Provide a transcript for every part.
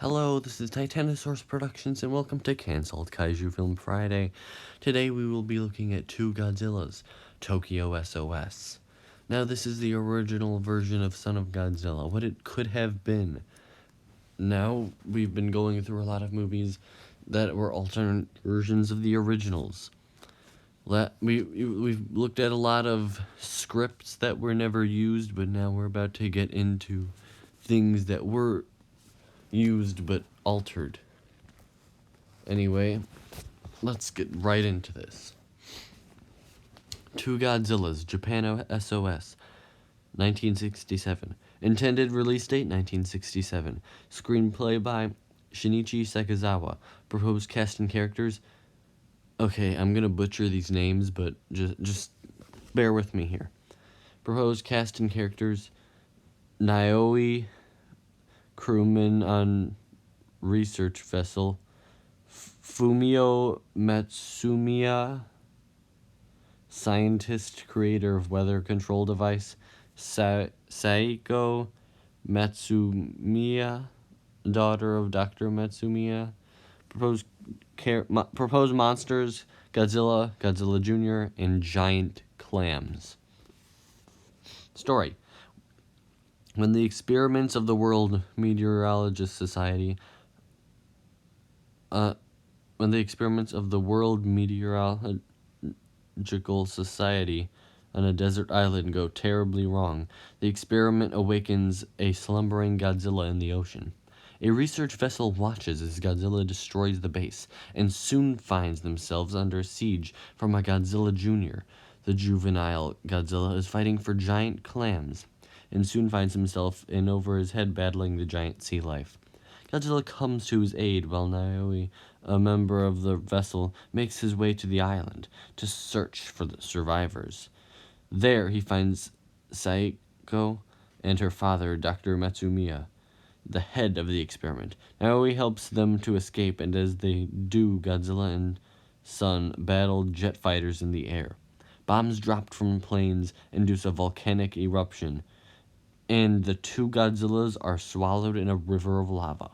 Hello, this is Titanosaurus Productions, and welcome to Cancelled Kaiju Film Friday. Today we will be looking at two Godzillas, Tokyo SOS. Now this is the original version of Son of Godzilla, what it could have been. Now we've been going through a lot of movies that were alternate versions of the originals. We've looked at a lot of scripts that were never used, but now we're about to get into things that were used but altered. Anyway, let's get right into this. Two Godzillas, Japan SOS, 1967. Intended release date 1967. Screenplay by Shinichi Sekizawa. Proposed cast and characters. Okay, I'm gonna butcher these names, but just bear with me here. Proposed cast and characters: Naoi, crewman on research vessel; Fumio Matsumiya, scientist, creator of weather control device; Saiko Matsumiya, daughter of Dr. Matsumiya. Proposed monsters: Godzilla, Godzilla Jr., and giant clams. Story: When the experiments of the World Meteorological Society on a desert island go terribly wrong, the experiment awakens a slumbering Godzilla in the ocean. A research vessel watches as Godzilla destroys the base, and soon finds themselves under siege from a Godzilla Jr. The juvenile Godzilla is fighting for giant clams, and soon finds himself in over his head battling the giant sea life. Godzilla comes to his aid while Naoi, a member of the vessel, makes his way to the island to search for the survivors. There he finds Saiko and her father, Dr. Matsumiya, the head of the experiment. Naoi helps them to escape, and as they do, Godzilla and son battle jet fighters in the air. Bombs dropped from planes induce a volcanic eruption, and the two Godzillas are swallowed in a river of lava.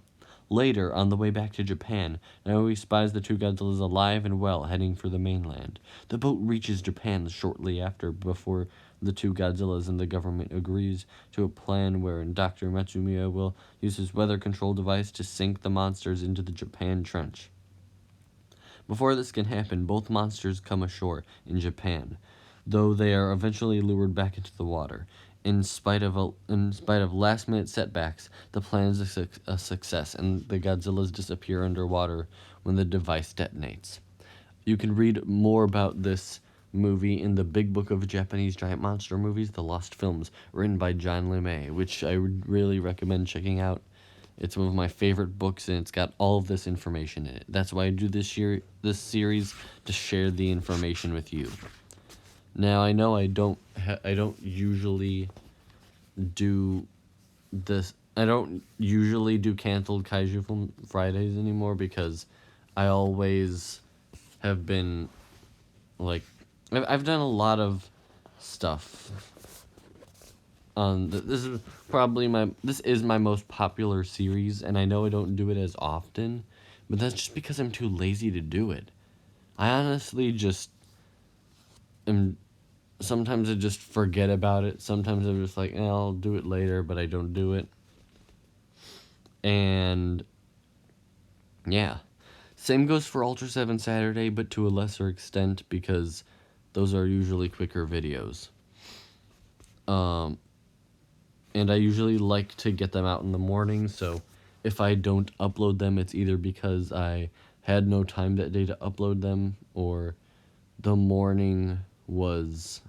Later, on the way back to Japan, Naoi spies the two Godzillas alive and well, heading for the mainland. The boat reaches Japan shortly after, before the two Godzillas, and the government agrees to a plan wherein Dr. Matsumiya will use his weather control device to sink the monsters into the Japan Trench. Before this can happen, both monsters come ashore in Japan, though they are eventually lured back into the water. In spite of last-minute setbacks, the plan is a success, and the Godzillas disappear underwater when the device detonates. You can read more about this movie in the Big Book of Japanese Giant Monster Movies, The Lost Films, written by John LeMay, which I would really recommend checking out. It's one of my favorite books, and it's got all of this information in it. That's why I do this series, to share the information with you. Now, I know I don't usually do this. I don't usually do Canceled Kaiju Film Fridays anymore, because I always have been, like, I've done a lot of stuff. This is my most popular series, and I know I don't do it as often, but that's just because I'm too lazy to do it. I honestly just sometimes I just forget about it. Sometimes I'm just like, I'll do it later, but I don't do it. And yeah, same goes for Ultra 7 Saturday, but to a lesser extent, because those are usually quicker videos. And I usually like to get them out in the morning, so if I don't upload them, it's either because I had no time that day to upload them, or the morning was,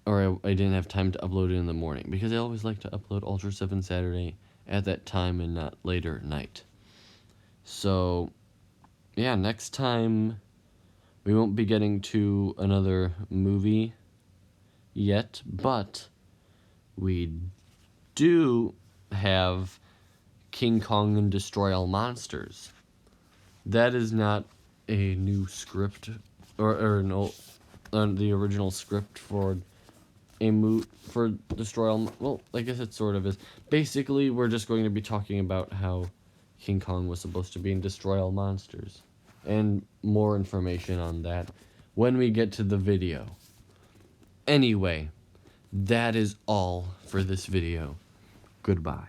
or I didn't have time to upload it in the morning, because I always like to upload Ultra 7 Saturday at that time and not later at night. So, yeah, next time we won't be getting to another movie yet, but we do have King Kong and Destroy All Monsters. That is not a new script, or the original script for a moot for Destroy All... Well, I guess it sort of is. Basically, we're just going to be talking about how King Kong was supposed to be in Destroy All Monsters. And more information on that when we get to the video. Anyway, that is all for this video. Goodbye.